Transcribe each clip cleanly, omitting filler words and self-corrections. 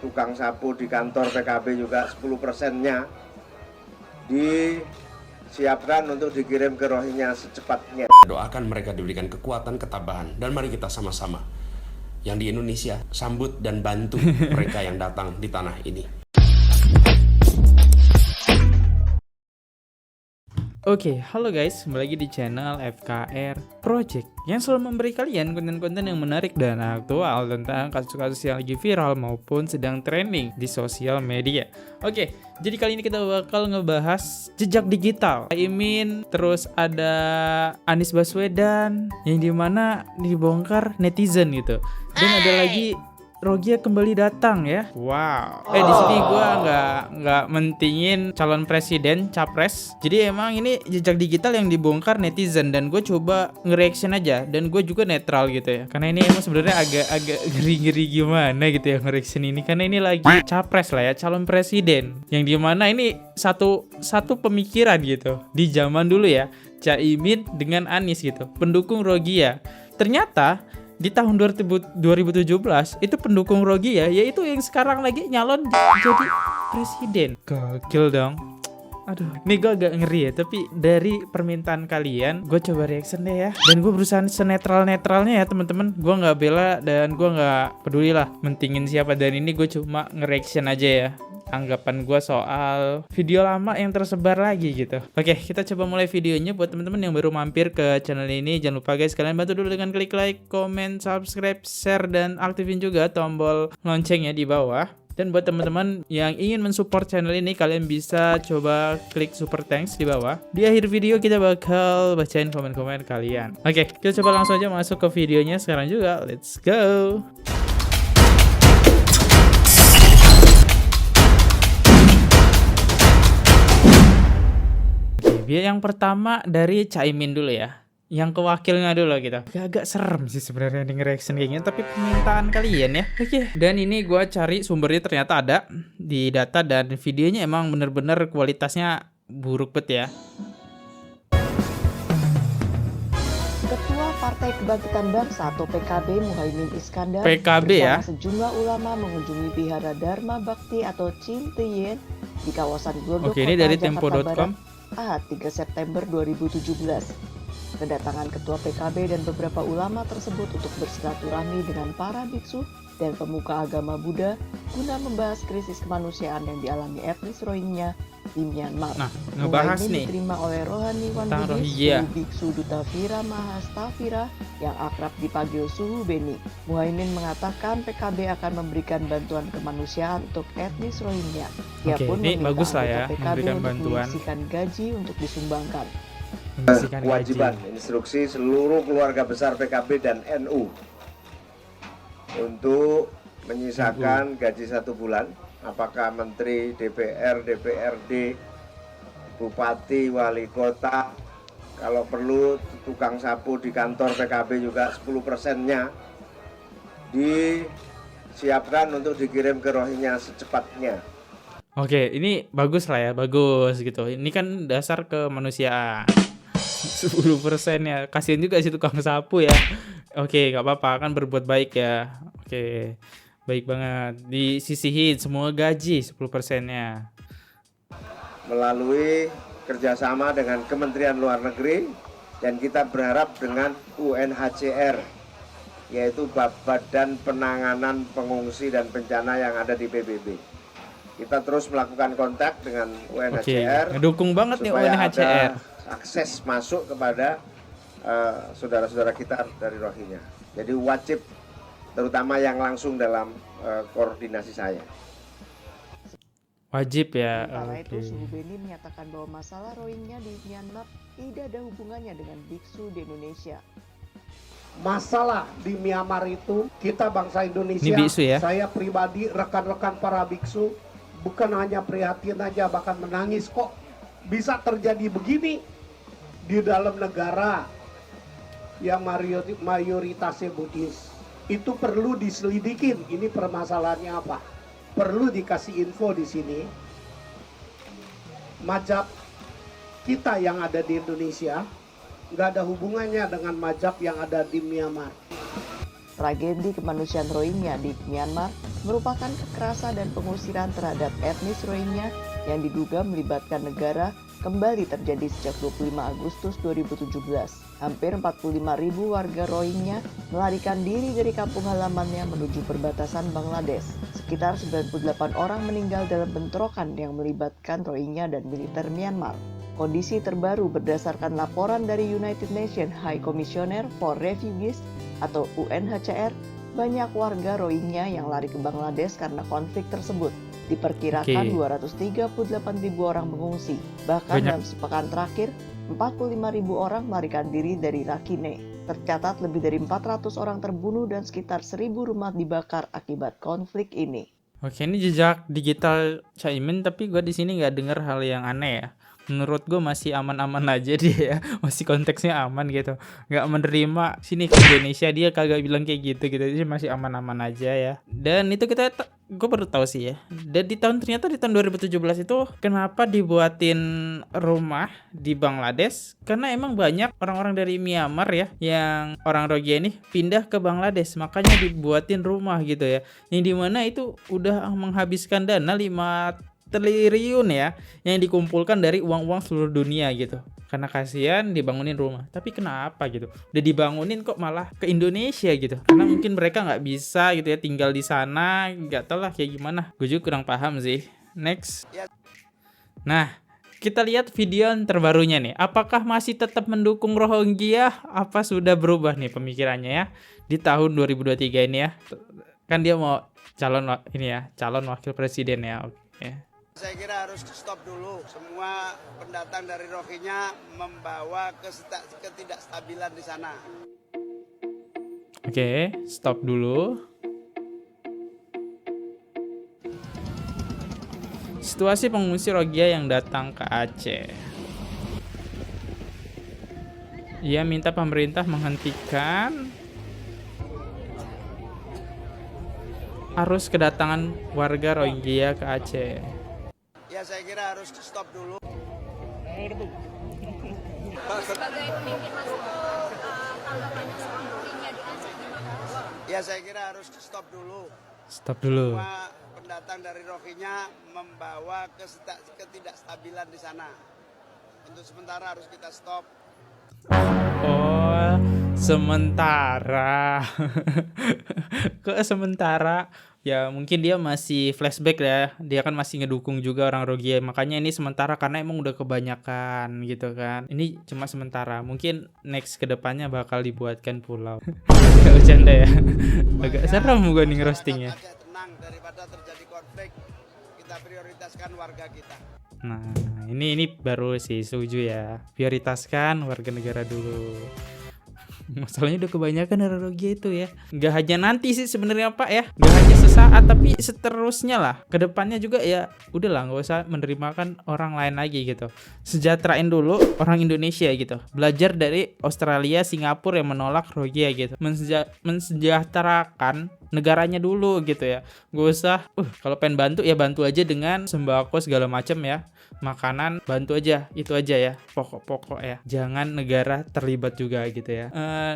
tukang sapu di kantor PKB juga 10%-nya disiapkan untuk dikirim ke Rohingya secepatnya. Doakan mereka diberikan kekuatan, ketabahan, dan mari kita sama-sama yang di Indonesia sambut dan bantu mereka yang datang di tanah ini. Oke, halo guys, kembali lagi di channel FKR Project yang selalu memberi kalian konten-konten yang menarik dan aktual tentang kasus-kasus yang lagi viral maupun sedang trending di sosial media. Oke, jadi kali ini kita bakal ngebahas jejak digital Caimin, terus ada Anies Baswedan yang dimana dibongkar netizen gitu, dan ada lagi Rohingya kembali datang ya. Wow. Di sini gue nggak mentingin calon presiden, capres. Jadi emang ini jejak digital yang dibongkar netizen dan gue coba nge-reaction aja dan gue juga netral gitu ya. Karena ini emang sebenarnya agak ngeri-ngeri gimana gitu ya nge-reaction ini. Karena ini lagi capres lah ya, calon presiden. Yang dimana ini satu pemikiran gitu. Di zaman dulu ya, Caimin dengan Anies gitu, pendukung Rohingya. Ternyata di tahun 2017 itu pendukung Rohingya yaitu yang sekarang lagi nyalon jadi presiden. Gokil dong. Aduh, ini gue agak ngeri ya. Tapi dari permintaan kalian, gue coba reaction deh ya. Dan gue berusaha senetral-netralnya ya teman-teman. Gue nggak bela dan gue nggak peduli lah mentingin siapa. Dan ini gue cuma nge-reaction aja ya, anggapan gue soal video lama yang tersebar lagi gitu. Oke, kita coba mulai videonya. Buat teman-teman yang baru mampir ke channel ini, jangan lupa guys, kalian bantu dulu dengan klik like, comment, subscribe, share, dan aktifin juga tombol loncengnya di bawah. Dan buat teman-teman yang ingin mensupport channel ini, kalian bisa coba klik super thanks di bawah. Di akhir video kita bakal bacain komen-komen kalian. Oke, kita coba langsung aja masuk ke videonya sekarang juga. Let's go. Yang pertama dari Caimin dulu ya, yang kewakilnya dulu gitu. Agak serem sih sebenarnya nih reaction kayaknya, tapi permintaan kalian ya. Oke. Dan ini gue cari sumbernya ternyata ada di data dan videonya emang bener-bener kualitasnya buruk bet ya. Ketua Partai Kebangkitan Bangsa atau PKB Muhaimin Iskandar PKB ya. bersama sejumlah ulama mengunjungi Vihara Dharma Bakti atau Cinteyen di kawasan Glodok, Oke, ini Kota dari Jakarta tempo.com. Barat, Ahad 3 September 2017. Kedatangan Ketua PKB dan beberapa ulama tersebut untuk bersilaturahmi dengan para biksu dan pemuka agama Buddha guna membahas krisis kemanusiaan yang dialami etnis Rohingya di Myanmar. Nah, ngebahas Muhaimin nih diterima oleh Rohani Wan tentang Bugis, Rohingya. Guru Biksu Duta Vira Mahastafira yang akrab dipanggil Suhu Beni. Muhaimin mengatakan PKB akan memberikan bantuan kemanusiaan untuk etnis Rohingya. Ia Oke, pun ini meminta bagus lah ya, anggota PKB memberikan untuk bantuan. menyisihkan gaji untuk disumbangkan. Mengisikan Kewajiban gaji. instruksi seluruh keluarga besar PKB dan NU untuk menyisakan gaji 1 bulan. Apakah menteri, DPR, DPRD, bupati, wali kota, kalau perlu tukang sapu di kantor PKB juga 10%-nya disiapkan untuk dikirim ke Rohingya secepatnya. Oke, ini bagus lah ya, bagus gitu. Ini kan dasar kemanusiaan. 10% ya. Kasihan juga sih tukang sapu ya. Oke, nggak apa-apa, kan berbuat baik ya. Oke, baik banget. Disisihin semua gaji 10%-nya. Melalui kerjasama dengan Kementerian Luar Negeri, dan kita berharap dengan UNHCR, yaitu Badan Penanganan Pengungsi dan Bencana yang ada di PBB. Kita terus melakukan kontak dengan UNHCR. Oke, ngedukung banget nih supaya UNHCR. ada akses masuk kepada saudara-saudara kita dari Rohingya. Jadi wajib, terutama yang langsung dalam koordinasi saya. Wajib ya. Sementara itu, Oke. Suhu Beni menyatakan bahwa masalah Rohingya di Myanmar tidak ada hubungannya dengan biksu di Indonesia. Masalah di Myanmar itu kita bangsa Indonesia, Ini biksu ya? saya pribadi, rekan-rekan para biksu bukan hanya prihatin aja, bahkan menangis. Kok bisa terjadi begini di dalam negara yang mayoritasnya Buddhis? Itu perlu diselidikin, ini permasalahannya apa? Perlu dikasih info di sini. Mazhab kita yang ada di Indonesia nggak ada hubungannya dengan mazhab yang ada di Myanmar. Tragedi kemanusiaan Rohingya di Myanmar merupakan kekerasan dan pengusiran terhadap etnis Rohingya yang diduga melibatkan negara kembali terjadi sejak 25 Agustus 2017. Hampir 45.000 warga Rohingya melarikan diri dari kampung halamannya menuju perbatasan Bangladesh. Sekitar 98 orang meninggal dalam bentrokan yang melibatkan Rohingya dan militer Myanmar. Kondisi terbaru berdasarkan laporan dari United Nations High Commissioner for Refugees atau UNHCR, banyak warga Rohingya yang lari ke Bangladesh karena konflik tersebut. Diperkirakan 238.000 orang mengungsi. Bahkan dalam sepekan terakhir, 45.000 orang melarikan diri dari Rakhine. Tercatat lebih dari 400 orang terbunuh dan sekitar 1.000 rumah dibakar akibat konflik ini. Oke, ini jejak digital Caimin, tapi gue di sini nggak dengar hal yang aneh ya. Menurut gue masih aman-aman aja dia ya, masih konteksnya aman gitu, nggak menerima sini ke Indonesia, dia kagak bilang kayak gitu jadi masih aman-aman aja ya. Dan itu gue baru tahu sih ya. Dan ternyata di tahun 2017 itu kenapa dibuatin rumah di Bangladesh? Karena emang banyak orang-orang dari Myanmar ya, yang orang Rohingya ini pindah ke Bangladesh, makanya dibuatin rumah gitu ya. Yang dimana itu udah menghabiskan dana 5 triliun ya, yang dikumpulkan dari uang-uang seluruh dunia gitu. Karena kasihan dibangunin rumah. Tapi kenapa gitu? Udah dibangunin kok malah ke Indonesia gitu? Karena mungkin mereka nggak bisa gitu ya tinggal di sana. Nggak tahu lah kayak gimana. Gue juga kurang paham sih. Next. Nah, kita lihat video terbarunya nih. Apakah masih tetap mendukung Rohingya? Apa sudah berubah nih pemikirannya ya di tahun 2023 ini ya? Kan dia mau calon wakil presiden ya. Oke. Saya kira harus stop dulu. Semua pendatang dari Rohingya membawa ketidakstabilan di sana. Oke, stop dulu. Situasi pengungsi Rohingya yang datang ke Aceh. Ia minta pemerintah menghentikan arus kedatangan warga Rohingya ke Aceh. Ya, saya kira harus stop dulu. Sebagai pemimpin Mas Eko, tanggapannya soal Rohingya di Aceh gimana? Ya, saya kira harus stop dulu. Stop dulu. Semua pendatang dari Rohingya membawa ketidakstabilan di sana. Untuk sementara harus kita stop. Oh, sementara. Kok sementara? Ya mungkin dia masih flashback ya. Dia kan masih ngedukung juga orang Rohingya. Makanya ini sementara karena emang udah kebanyakan gitu kan. Ini cuma sementara. Mungkin next kedepannya bakal dibuatkan pulau. Gak bercanda ya. Agak serem gue nih ngerostingnya. Tenang, daripada terjadi konflik, kita prioritaskan warga kita. Nah ini baru sih setuju ya. Prioritaskan warga negara dulu. Masalahnya udah kebanyakan orang Rohingya itu ya. Gak hanya nanti sih sebenarnya Pak ya. Gak hanya sesaat tapi seterusnya lah. Kedepannya juga ya udahlah gak usah menerimakan orang lain lagi gitu. Sejahterain dulu orang Indonesia gitu. Belajar dari Australia, Singapura yang menolak Rohingya gitu. Mensejahterakan negaranya dulu gitu ya. Gak usah kalau pengen bantu ya bantu aja dengan sembako segala macam ya. Makanan bantu aja, itu aja ya pokok-pokok ya, jangan negara terlibat juga gitu ya.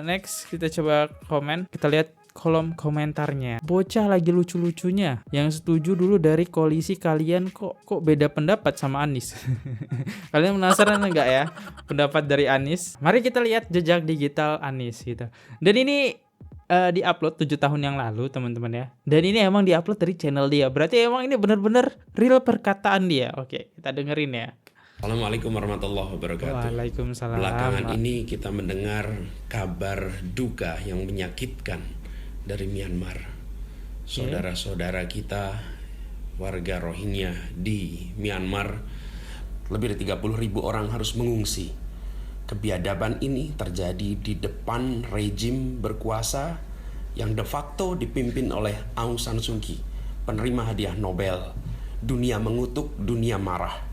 Next kita coba komen, kita lihat kolom komentarnya. Bocah lagi lucu-lucunya. Yang setuju dulu dari koalisi kalian kok beda pendapat sama Anies. Kalian penasaran enggak ya pendapat dari Anies? Mari kita lihat jejak digital Anies gitu. Dan ini di-upload 7 tahun yang lalu teman-teman ya. Dan ini emang di-upload dari channel dia. Berarti emang ini benar-benar real perkataan dia. Oke, kita dengerin ya. Assalamualaikum warahmatullahi wabarakatuh. Waalaikumsalam. Belakangan ini kita mendengar kabar duka yang menyakitkan dari Myanmar. Saudara-saudara kita warga Rohingya di Myanmar, lebih dari 30.000 orang harus mengungsi. Kebiadaban ini terjadi di depan rejim berkuasa yang de facto dipimpin oleh Aung San Suu Kyi, penerima hadiah Nobel. Dunia mengutuk, dunia marah.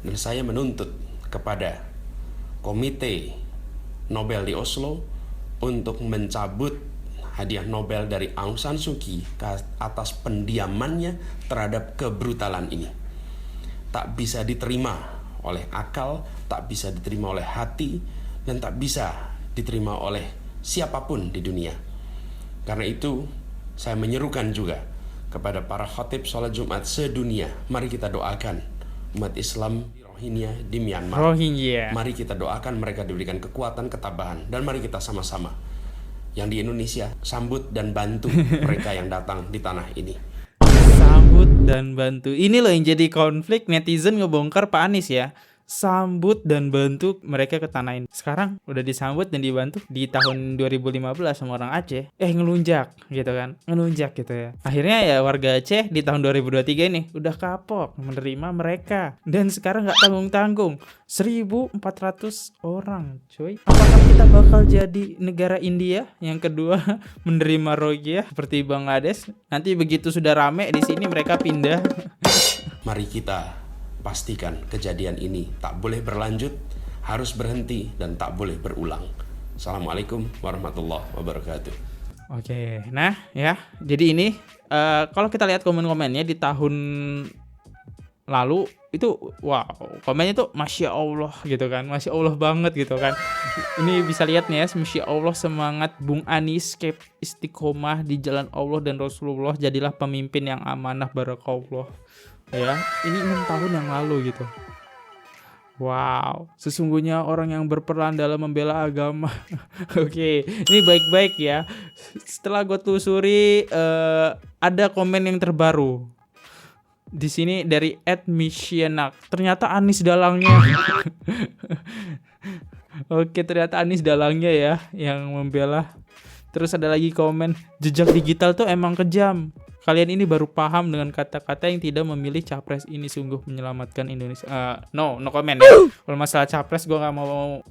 Dan saya menuntut kepada Komite Nobel di Oslo untuk mencabut hadiah Nobel dari Aung San Suu Kyi atas pendiamannya terhadap kebrutalan ini. Tak bisa diterima oleh akal, tak bisa diterima oleh hati, dan tak bisa diterima oleh siapapun di dunia. Karena itu saya menyerukan juga kepada para khatib sholat Jumat sedunia, mari kita doakan umat Islam Rohingya di Myanmar. Mari kita doakan mereka diberikan kekuatan, ketabahan, dan mari kita sama-sama yang di Indonesia sambut dan bantu mereka yang datang di tanah ini. Sambut dan bantu. Ini loh yang jadi konflik, netizen ngebongkar Pak Anies ya. Sambut dan bantu mereka ke tanah ini. Sekarang udah disambut dan dibantu di tahun 2015 sama orang Aceh. Ngelunjak gitu kan. Ngelunjak gitu ya. Akhirnya ya warga Aceh di tahun 2023 ini udah kapok menerima mereka. Dan sekarang gak tanggung-tanggung. 1.400 orang cuy. Apakah kita bakal jadi negara India yang kedua menerima Rohingya seperti Bangladesh? Nanti begitu sudah rame di sini mereka pindah. Mari kita pastikan kejadian ini tak boleh berlanjut, harus berhenti dan tak boleh berulang. Assalamualaikum warahmatullahi wabarakatuh. Oke, nah ya, jadi ini kalau kita lihat komen-komennya di tahun lalu itu, wow, komennya tuh Masya Allah gitu kan, Masya Allah banget gitu kan. Ini bisa lihat nih ya, Masya Allah semangat Bung Anies, istiqomah di jalan Allah dan Rasulullah, jadilah pemimpin yang amanah, barakallah. Ya, ini 6 tahun yang lalu gitu. Wow, sesungguhnya orang yang berperan dalam membela agama. Oke, ini baik-baik ya. Setelah gue telusuri, ada komen yang terbaru di sini dari @misienak. Ternyata Anies dalangnya. Oke, ternyata Anies dalangnya ya yang membela. Terus ada lagi komen, jejak digital tuh emang kejam. Kalian ini baru paham dengan kata-kata yang tidak memilih capres ini, sungguh menyelamatkan Indonesia. No comment ya. Kalau masalah capres gue nggak mau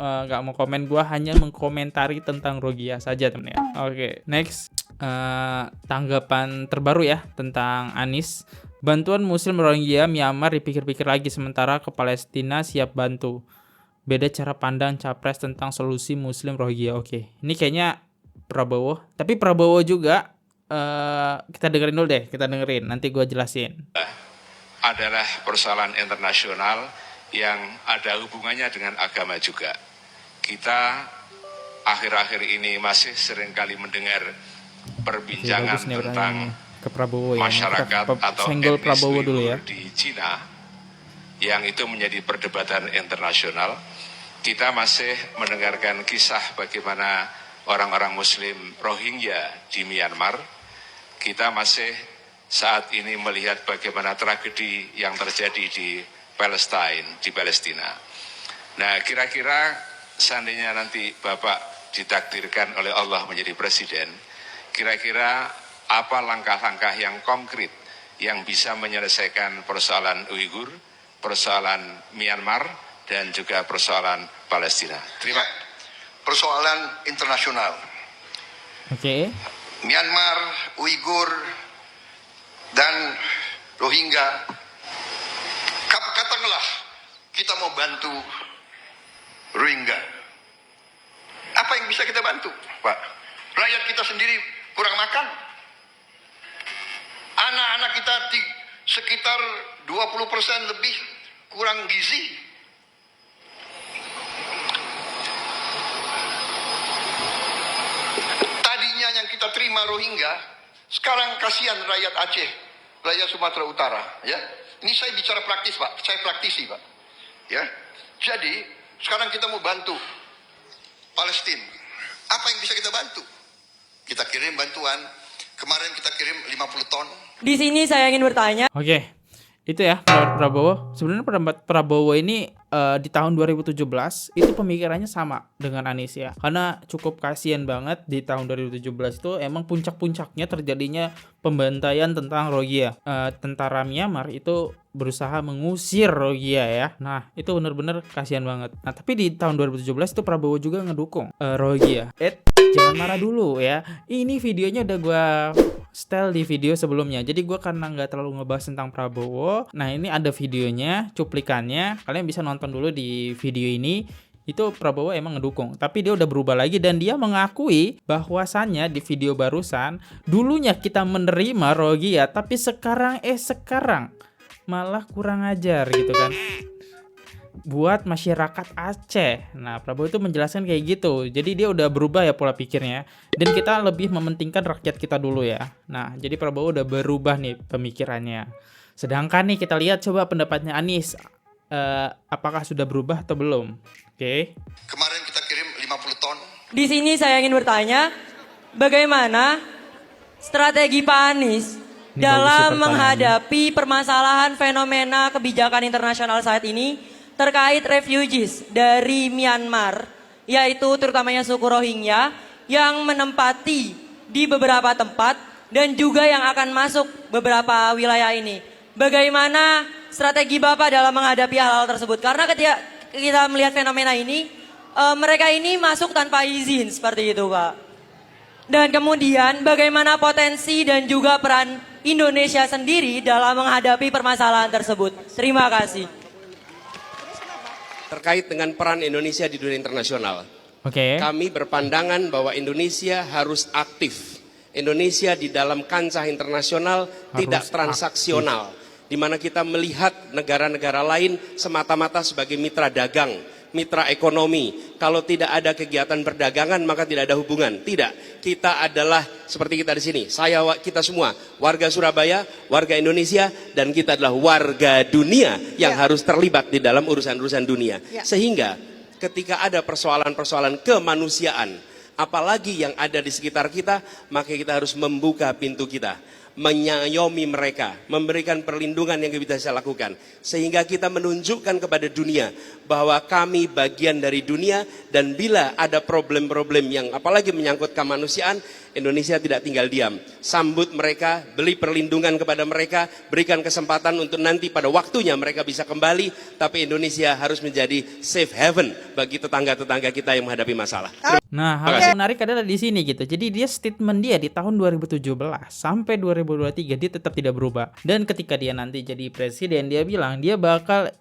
komen, gue hanya mengkomentari tentang Rohingya saja temen ya. Oke, next tanggapan terbaru ya tentang Anies. Bantuan Muslim Rohingya Myanmar dipikir-pikir lagi, sementara ke Palestina siap bantu. Beda cara pandang capres tentang solusi Muslim Rohingya. Oke, ini kayaknya Prabowo. Tapi Prabowo juga. Kita dengerin dulu deh, nanti gue jelasin. Adalah persoalan internasional yang ada hubungannya dengan agama juga. Kita akhir-akhir ini masih seringkali mendengar perbincangan tentang ke Prabowo ya. masyarakat atau etnis Uighur di Cina, yang itu menjadi perdebatan internasional. Kita masih mendengarkan kisah bagaimana orang-orang Muslim Rohingya di Myanmar. Kita masih saat ini melihat bagaimana tragedi yang terjadi di Palestina. Nah, kira-kira seandainya nanti Bapak ditakdirkan oleh Allah menjadi presiden, kira-kira apa langkah-langkah yang konkret yang bisa menyelesaikan persoalan Uighur, persoalan Myanmar, dan juga persoalan Palestina? Terima kasih. Persoalan internasional. Oke. Myanmar, Uighur, dan Rohingya. Katakanlah kita mau bantu Rohingya. Apa yang bisa kita bantu, Pak? Rakyat kita sendiri kurang makan. Anak-anak kita sekitar 20% lebih kurang gizi. Yang kita terima Rohingya, sekarang kasihan rakyat Aceh, rakyat Sumatera Utara, ya. Ini saya bicara praktis, Pak. Saya praktisi, Pak. Ya. Jadi, sekarang kita mau bantu Palestina. Apa yang bisa kita bantu? Kita kirim bantuan. Kemarin kita kirim 50 ton. Di sini saya ingin bertanya. Oke. Itu ya Prabowo. Sebenarnya pendapat Prabowo ini di tahun 2017 itu pemikirannya sama dengan Anies ya. Karena cukup kasihan banget di tahun 2017 itu emang puncak-puncaknya terjadinya pembantaian tentang Rohingya. Tentara Myanmar itu berusaha mengusir Rohingya ya. Nah, itu benar-benar kasihan banget. Nah, tapi di tahun 2017 itu Prabowo juga ngedukung Rohingya. Jangan marah dulu ya. Ini videonya udah gue style di video sebelumnya. Jadi gue karena nggak terlalu ngebahas tentang Prabowo. Nah, ini ada videonya, cuplikannya. Kalian bisa nonton dulu di video ini. Itu Prabowo emang ngedukung. Tapi dia udah berubah lagi dan dia mengakui bahwasannya di video barusan dulunya kita menerima Rohingya, tapi sekarang malah kurang ajar gitu kan. buat masyarakat Aceh. Nah, Prabowo itu menjelaskan kayak gitu. Jadi dia udah berubah ya pola pikirnya. Dan kita lebih mementingkan rakyat kita dulu ya. Nah, jadi Prabowo udah berubah nih pemikirannya. Sedangkan nih kita lihat coba pendapatnya Anies. Apakah sudah berubah atau belum? Oke. Kemarin kita kirim 50 ton. Di sini saya ingin bertanya, bagaimana strategi Pak Anies Ini bagus sih dalam pertanyaannya. menghadapi permasalahan fenomena kebijakan internasional saat ini terkait refugees dari Myanmar, yaitu terutamanya suku Rohingya yang menempati di beberapa tempat dan juga yang akan masuk beberapa wilayah ini. Bagaimana strategi Bapak dalam menghadapi hal-hal tersebut? Karena ketika kita melihat fenomena ini, mereka ini masuk tanpa izin seperti itu, Pak. Dan kemudian bagaimana potensi dan juga peran Indonesia sendiri dalam menghadapi permasalahan tersebut? Terima kasih. Terkait dengan peran Indonesia di dunia internasional, Oke. kami berpandangan bahwa Indonesia harus aktif. Indonesia di dalam kancah internasional tidak transaksional, di mana kita melihat negara-negara lain semata-mata sebagai mitra dagang, mitra ekonomi. Kalau tidak ada kegiatan perdagangan maka tidak ada hubungan. Tidak, kita adalah seperti kita di sini. Kita semua warga Surabaya, warga Indonesia, dan kita adalah warga dunia yang harus terlibat di dalam urusan-urusan dunia. Sehingga ketika ada persoalan-persoalan kemanusiaan, apalagi yang ada di sekitar kita, maka kita harus membuka pintu kita, menyayomi mereka, memberikan perlindungan yang kita bisa lakukan, sehingga kita menunjukkan kepada dunia bahwa kami bagian dari dunia, dan bila ada problem-problem yang apalagi menyangkut kemanusiaan, Indonesia tidak tinggal diam. Sambut mereka, beri perlindungan kepada mereka, berikan kesempatan untuk nanti pada waktunya mereka bisa kembali, tapi Indonesia harus menjadi safe haven bagi tetangga-tetangga kita yang menghadapi masalah. Nah, hal yang menarik adalah di sini gitu. Jadi dia statement dia di tahun 2017 sampai 2023 dia tetap tidak berubah. Dan ketika dia nanti jadi presiden, dia bilang dia bakal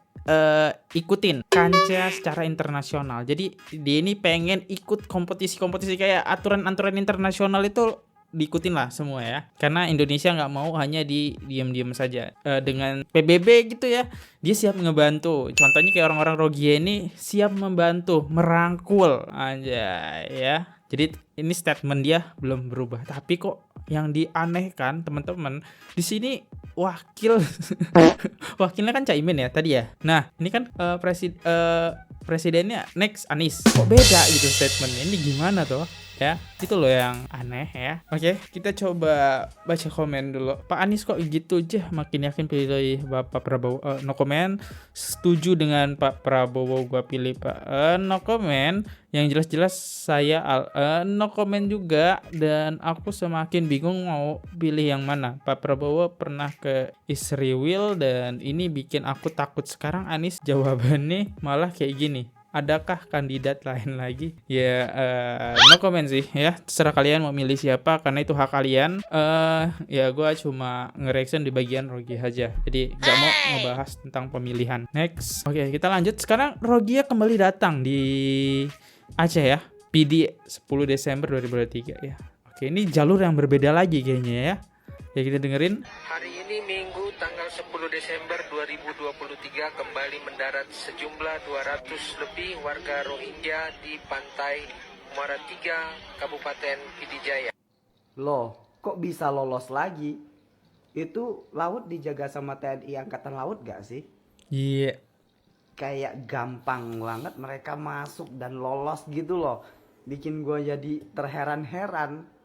ikutin kancah secara internasional. Jadi dia ini pengen ikut kompetisi-kompetisi kayak aturan-aturan internasional itu diikutin lah semua ya. Karena Indonesia nggak mau hanya diam-diam saja. Dengan PBB gitu ya, dia siap ngebantu. Contohnya kayak orang-orang Rohingya ini siap membantu, merangkul aja ya. Jadi ini statement dia belum berubah. Tapi kok yang dianehkan teman-teman di sini wakilnya kan Caimin ya tadi ya. Nah ini kan presidennya next Anies. Kok beda gitu statementnya? Ini gimana tuh? Ya, itu loh yang aneh ya. Oke, kita coba baca komen dulu. Pak Anies kok gitu aja makin yakin pilih Bapak Prabowo. No comment. Setuju dengan Pak Prabowo gua pilih Pak. No comment. Yang jelas-jelas saya no comment juga, dan aku semakin bingung mau pilih yang mana. Pak Prabowo pernah ke Israel dan ini bikin aku takut. Sekarang Anies jawabannya malah kayak gini. Adakah kandidat lain lagi? Ya, no comment sih ya. Terserah kalian mau milih siapa, karena itu hak kalian. Ya gue cuma nge-reaction di bagian Rogi aja. Jadi gak mau ngebahas tentang pemilihan. Next. Oke, kita lanjut. Sekarang Rogia kembali datang di Aceh ya. PD 10 Desember 2023 ya. Oke, ini jalur yang berbeda lagi kayaknya ya. Ya kita dengerin. Hari ini Minggu tanggal 10 Desember 2023 kembali mendarat sejumlah 200 lebih warga Rohingya di pantai Muara 3, Kabupaten Pidijaya. Loh, kok bisa lolos lagi? Itu laut dijaga sama TNI Angkatan Laut gak sih? Iya. Kayak gampang banget mereka masuk dan lolos gitu loh. Bikin gue jadi terheran-heran.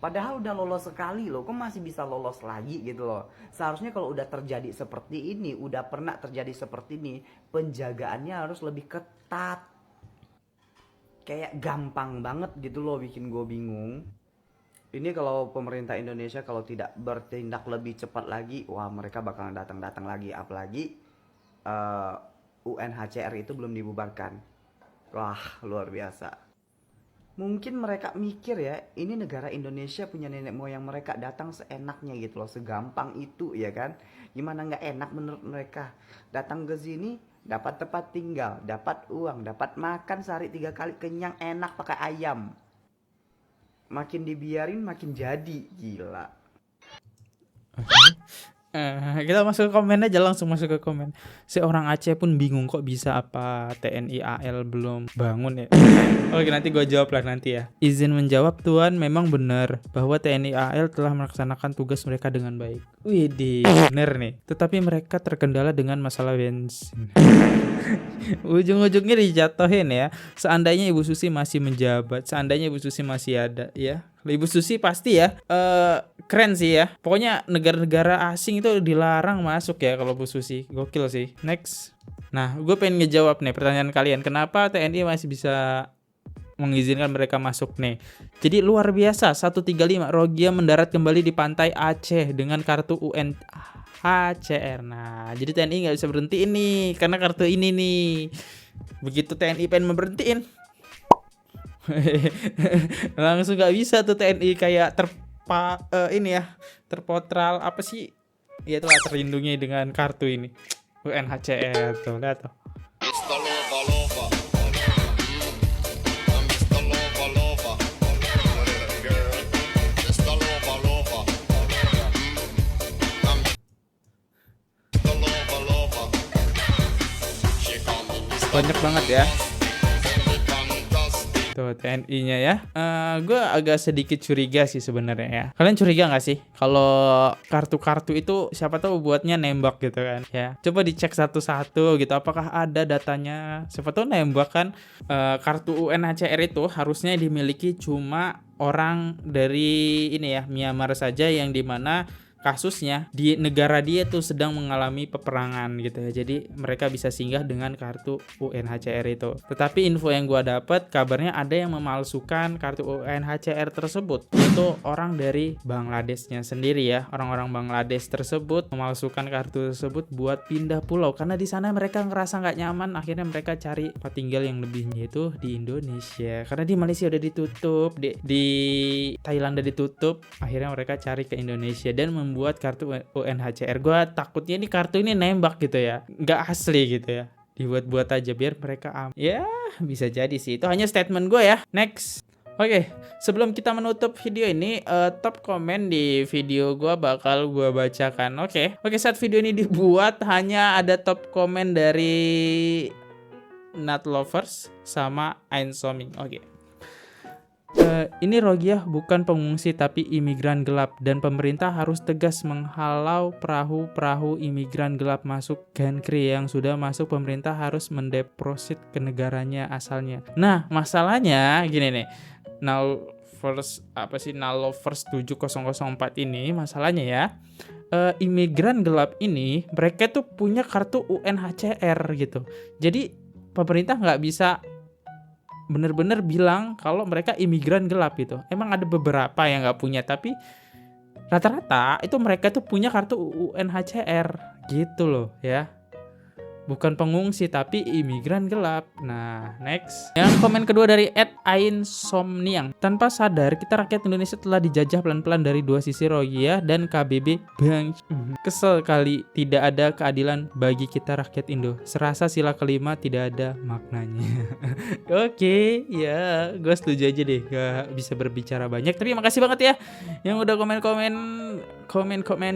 Padahal udah lolos sekali loh, kok masih bisa lolos lagi gitu loh. Seharusnya kalau udah terjadi seperti ini, udah pernah terjadi seperti ini, penjagaannya harus lebih ketat. Kayak gampang banget gitu loh, bikin gue bingung. Ini kalau pemerintah Indonesia kalau tidak bertindak lebih cepat lagi, wah mereka bakalan datang-datang lagi. Apalagi UNHCR itu belum dibubarkan. Wah luar biasa. Mungkin mereka mikir ya, ini negara Indonesia punya nenek moyang mereka, datang seenaknya gitu loh, segampang itu ya kan. Gimana nggak enak menurut mereka? Datang ke sini, dapat tempat tinggal, dapat uang, dapat makan sehari 3 kali kenyang, enak pakai ayam. Makin dibiarin makin jadi, gila. Oke. Kita masuk ke komen aja, langsung masuk ke komen. Seorang Aceh pun bingung kok bisa apa TNI AL belum bangun ya. Oke, nanti gue jawab lah nanti ya. Izin menjawab Tuan, memang benar bahwa TNI AL telah melaksanakan tugas mereka dengan baik. Widih, bener nih. Tetapi mereka terkendala dengan masalah bensin. Ujung-ujungnya dijatuhin ya. Seandainya Ibu Susi masih menjabat, seandainya Ibu Susi masih ada ya. Ibu Susi pasti ya keren sih ya. Pokoknya negara-negara asing itu dilarang masuk ya kalau Bu Susi. Gokil sih. Next. Nah, gue pengen ngejawab nih pertanyaan kalian. Kenapa TNI masih bisa mengizinkan mereka masuk nih? Jadi luar biasa. 135 Rohingya mendarat kembali di pantai Aceh dengan kartu UNHCR. Nah, jadi TNI nggak bisa berhenti ini karena kartu ini nih. Begitu TNI pengen memberhentiin, langsung nggak bisa tuh TNI kayak terpotral apa sih? Ya itulah, terlindungi dengan kartu ini UNHCR tuh, lihat tuh. Banyak banget ya tuh TNI-nya ya. Gue agak sedikit curiga sih sebenarnya ya. Kalian curiga nggak sih kalau kartu-kartu itu siapa tahu buatnya nembak gitu kan ya? Coba dicek satu-satu gitu, apakah ada datanya? Siapa tahu nembak kan. Kartu UNHCR itu harusnya dimiliki cuma orang dari ini ya, Myanmar saja, yang dimana kasusnya di negara dia tuh sedang mengalami peperangan gitu ya. Jadi mereka bisa singgah dengan kartu UNHCR itu. Tetapi info yang gua dapat, kabarnya ada yang memalsukan kartu UNHCR tersebut. Itu orang dari Bangladeshnya sendiri ya. Orang-orang Bangladesh tersebut memalsukan kartu tersebut buat pindah pulau karena di sana mereka ngerasa nggak nyaman. Akhirnya mereka cari tempat tinggal yang lebih, yaitu di Indonesia. Karena di Malaysia udah ditutup, di Thailand udah ditutup. Akhirnya mereka cari ke Indonesia dan membuat kartu UNHCR. Gue takutnya ini kartu ini nembak gitu ya, nggak asli gitu ya, dibuat-buat aja biar mereka ya bisa jadi sih. Itu hanya statement gue ya. Next. Oke, sebelum kita menutup video ini, top komen di video gue bakal gue bacakan. Oke, saat video ini dibuat hanya ada top komen dari Not Lovers sama Ainsoming. Oke. Ini Rohingya bukan pengungsi tapi imigran gelap, dan pemerintah harus tegas menghalau perahu-perahu imigran gelap masuk Gankri. Yang sudah masuk, pemerintah harus mendeposit ke negaranya asalnya. Nah, masalahnya gini nih. Now first 7004 ini masalahnya ya. Imigran gelap ini mereka tuh punya kartu UNHCR gitu. Jadi pemerintah nggak bisa bener-bener bilang kalau mereka imigran gelap gitu. Emang ada beberapa yang nggak punya, tapi rata-rata itu mereka tuh punya kartu UNHCR gitu loh ya. Bukan pengungsi tapi imigran gelap. Nah, next. Yang komen kedua dari @ainsomniang. Tanpa sadar kita rakyat Indonesia telah dijajah pelan-pelan dari dua sisi, Rohingya dan KBB Bang. Kesel kali tidak ada keadilan bagi kita rakyat Indo. Serasa sila kelima tidak ada maknanya. Oke, ya, gue setuju aja deh. Gak bisa berbicara banyak, tapi makasih banget ya yang udah komen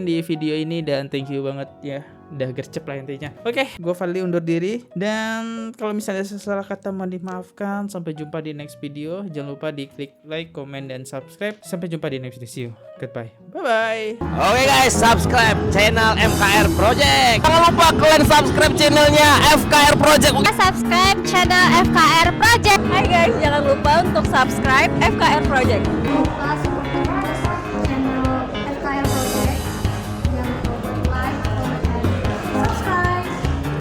di video ini, dan thank you banget ya. Udah gercep lah intinya. Oke, gue Fadli undur diri, dan kalau misalnya salah kata mohon dimaafkan. Sampai jumpa di next video. Jangan lupa di klik like, comment, dan subscribe. Sampai jumpa di next video. See you. Goodbye. Bye-bye. Oke guys, subscribe channel FKR Project. Jangan lupa kalian subscribe channelnya FKR Project. Subscribe channel FKR Project. Hai guys, jangan lupa untuk subscribe FKR Project.